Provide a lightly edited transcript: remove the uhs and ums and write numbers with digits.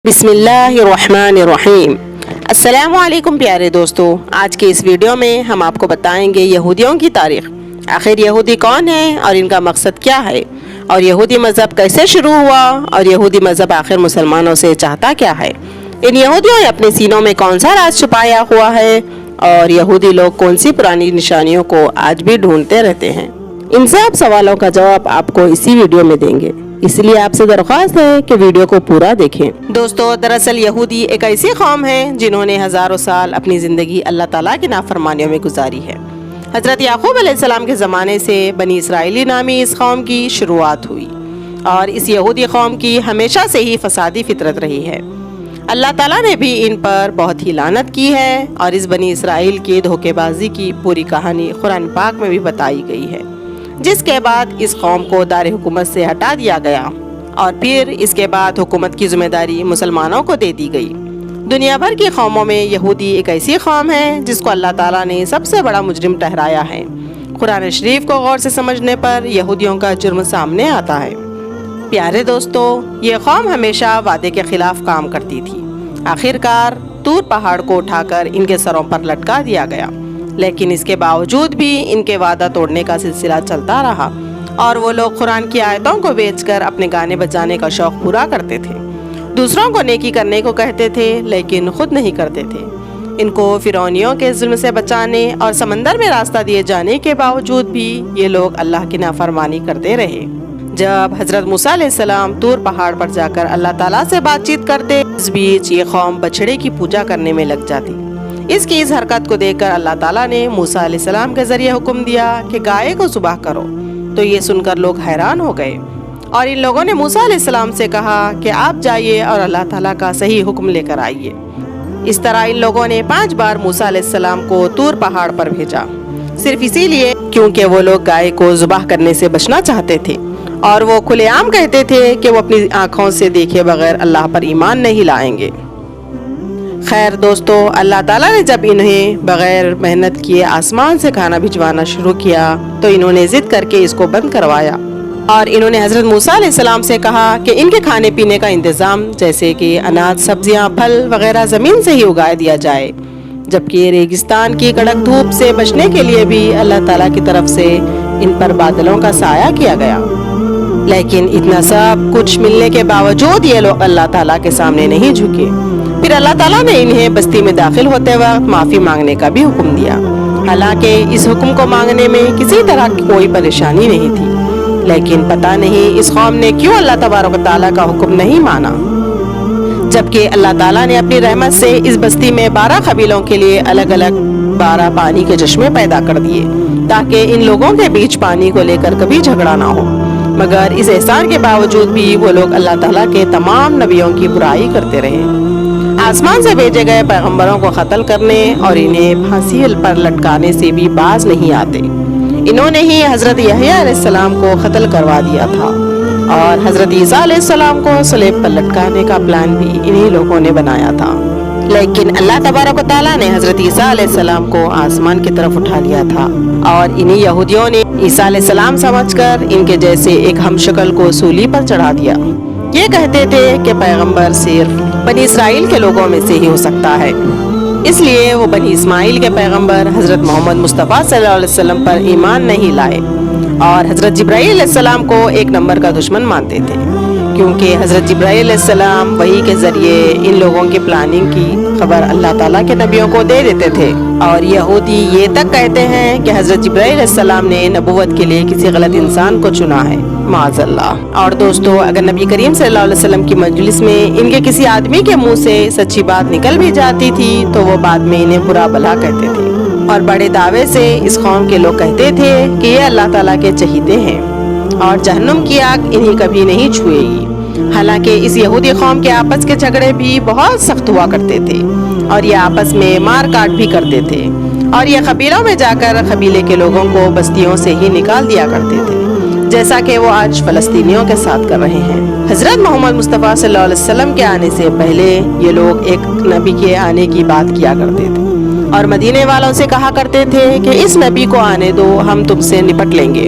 بسم اللہ الرحمن الرحیم۔ السلام علیکم پیارے دوستو، آج کے اس ویڈیو میں ہم آپ کو بتائیں گے یہودیوں کی تاریخ۔ آخر یہودی کون ہیں اور ان کا مقصد کیا ہے، اور یہودی مذہب کیسے شروع ہوا، اور یہودی مذہب آخر مسلمانوں سے چاہتا کیا ہے۔ ان یہودیوں نے اپنے سینوں میں کون سا راز چھپایا ہوا ہے، اور یہودی لوگ کون سی پرانی نشانیوں کو آج بھی ڈھونڈتے رہتے ہیں۔ ان سب سوالوں کا جواب آپ کو اسی ویڈیو میں دیں گے، اس لیے آپ سے درخواست ہے کہ ویڈیو کو پورا دیکھیں۔ دوستو، دراصل یہودی ایک ایسی قوم ہے جنہوں نے ہزاروں سال اپنی زندگی اللہ تعالیٰ کی نافرمانیوں میں گزاری ہے۔ حضرت یعقوب علیہ السلام کے زمانے سے بنی اسرائیلی نامی اس قوم کی شروعات ہوئی، اور اس یہودی قوم کی ہمیشہ سے ہی فسادی فطرت رہی ہے۔ اللہ تعالیٰ نے بھی ان پر بہت ہی لعنت کی ہے، اور اس بنی اسرائیل کی دھوکے بازی کی پوری کہانی قرآن پاک میں بھی بتائی گئی ہے، جس کے بعد اس قوم کو دار حکومت سے ہٹا دیا گیا، اور پھر اس کے بعد حکومت کی ذمہ داری مسلمانوں کو دے دی گئی۔ دنیا بھر کی قوموں میں یہودی ایک ایسی قوم ہے جس کو اللہ تعالیٰ نے سب سے بڑا مجرم ٹھہرایا ہے۔ قرآن شریف کو غور سے سمجھنے پر یہودیوں کا جرم سامنے آتا ہے۔ پیارے دوستو، یہ قوم ہمیشہ وعدے کے خلاف کام کرتی تھی۔ آخرکار طور پہاڑ کو اٹھا کر ان کے سروں پر لٹکا دیا گیا، لیکن اس کے باوجود بھی ان کے وعدہ توڑنے کا سلسلہ چلتا رہا، اور وہ لوگ قرآن کی آیتوں کو بیچ کر اپنے گانے بجانے کا شوق پورا کرتے تھے۔ دوسروں کو نیکی کرنے کو کہتے تھے لیکن خود نہیں کرتے تھے۔ ان کو فرعونیوں کے ظلم سے بچانے اور سمندر میں راستہ دیے جانے کے باوجود بھی یہ لوگ اللہ کی نافرمانی کرتے رہے۔ جب حضرت موسیٰ علیہ السلام طور پہاڑ پر جا کر اللہ تعالیٰ سے بات چیت کرتے، اس بیچ یہ قوم بچھڑے کی پوجا کرنے میں لگ جاتی۔ اس کی اس حرکت کو دیکھ کر اللہ تعالیٰ نے موسیٰ علیہ السلام کے ذریعے حکم دیا کہ گائے کو ذبح کرو، تو یہ سن کر لوگ حیران ہو گئے، اور ان لوگوں نے موسیٰ علیہ السلام سے کہا کہ آپ جائیے اور اللہ تعالیٰ کا صحیح حکم لے کر آئیے۔ اس طرح ان لوگوں نے 5 بار موسیٰ علیہ السلام کو طور پہاڑ پر بھیجا، صرف اسی لیے کیونکہ وہ لوگ گائے کو ذبح کرنے سے بچنا چاہتے تھے، اور وہ کھلے عام کہتے تھے کہ وہ اپنی آنکھوں سے دیکھے بغیر اللہ پر ایمان نہیں لائیں گے۔ خیر دوستو، اللہ تعالیٰ نے جب انہیں بغیر محنت کیے آسمان سے کھانا بھجوانا شروع کیا تو انہوں نے ضد کر کے اس کو بند کروایا، اور انہوں نے حضرت موسیٰ علیہ السلام سے کہا کہ ان کے کھانے پینے کا انتظام جیسے کہ اناج، سبزیاں، پھل وغیرہ زمین سے ہی اگا دیا جائے، جبکہ ریگستان کی کڑک دھوپ سے بچنے کے لیے بھی اللہ تعالیٰ کی طرف سے ان پر بادلوں کا سایہ کیا گیا۔ لیکن اتنا سب کچھ ملنے کے باوجود یہ لوگ اللہ تعالیٰ کے سامنے نہیں جھکے۔ پھر اللہ تعالیٰ نے انہیں بستی میں داخل ہوتے وقت معافی مانگنے کا بھی حکم دیا، حالانکہ اس حکم کو مانگنے میں کسی طرح کی کوئی پریشانی نہیں تھی، لیکن پتہ نہیں اس قوم نے کیوں اللہ تبارک و تعالیٰ کا حکم نہیں مانا، جبکہ اللہ تعالیٰ نے اپنی رحمت سے اس بستی میں 12 قبیلوں کے لیے الگ الگ 12 پانی کے چشمے پیدا کر دیے، تاکہ ان لوگوں کے بیچ پانی کو لے کر کبھی جھگڑا نہ ہو۔ مگر اس احسان کے باوجود بھی وہ لوگ اللہ تعالیٰ کے تمام نبیوں کی برائی کرتے رہے، آسمان سے بھیجے گئے پیغمبروں کو قتل کرنے اور انہیں پھانسی پر لٹکانے سے بھی باز نہیں آتے۔ انہوں نے ہی حضرت یحییٰ علیہ السلام کو قتل کروا دیا تھا، اور حضرت عیسیٰ علیہ السلام کو صلیب پر لٹکانے کا پلان بھی انہی لوگوں نے بنایا تھا، لیکن اللہ تبارک و تعالیٰ نے حضرت عیسیٰ علیہ السلام کو آسمان کی طرف اٹھا لیا تھا، اور انہی یہودیوں نے عیسیٰ علیہ السلام سمجھ کر ان کے جیسے ایک ہم شکل کو سولی پر چڑھا دیا۔ یہ کہتے تھے کہ پیغمبر صرف بنی اسرائیل کے لوگوں میں سے ہی ہو سکتا ہے، اس لیے وہ بنی اسماعیل کے پیغمبر حضرت محمد مصطفیٰ صلی اللہ علیہ وسلم پر ایمان نہیں لائے، اور حضرت جبرائیل علیہ السلام کو 1 نمبر کا دشمن مانتے تھے، کیونکہ حضرت جبرائیل علیہ السلام وحی کے ذریعے ان لوگوں کی پلاننگ کی خبر اللہ تعالیٰ کے نبیوں کو دے دیتے تھے، اور یہودی یہ تک کہتے ہیں کہ حضرت جبرائیل علیہ السلام نے نبوت کے لیے کسی غلط انسان کو چنا ہے، معاذ اللہ۔ اور دوستو، اگر نبی کریم صلی اللہ علیہ وسلم کی مجلس میں ان کے کسی آدمی کے منہ سے سچی بات نکل بھی جاتی تھی تو وہ بعد میں انہیں برا بھلا کہتے تھے، اور بڑے دعوے سے اس قوم کے لوگ کہتے تھے کہ یہ اللہ تعالیٰ کے چہیتے ہیں، اور جہنم کی آگ انہیں کبھی نہیں چھوئے گی۔ حالانکہ اس یہودی قوم کے آپس کے جھگڑے بھی بہت سخت ہوا کرتے تھے، اور یہ آپس میں مار کاٹ بھی کرتے تھے، اور یہ قبیلوں میں جا کر قبیلے کے لوگوں کو بستیوں سے ہی نکال دیا کرتے تھے، جیسا کہ وہ آج فلسطینیوں کے ساتھ کر رہے ہیں۔ حضرت محمد مصطفیٰ صلی اللہ علیہ وسلم کے آنے سے پہلے یہ لوگ ایک نبی کے آنے کی بات کیا کرتے تھے، اور مدینے والوں سے کہا کرتے تھے کہ اس نبی کو آنے دو، ہم تم سے نپٹ لیں گے،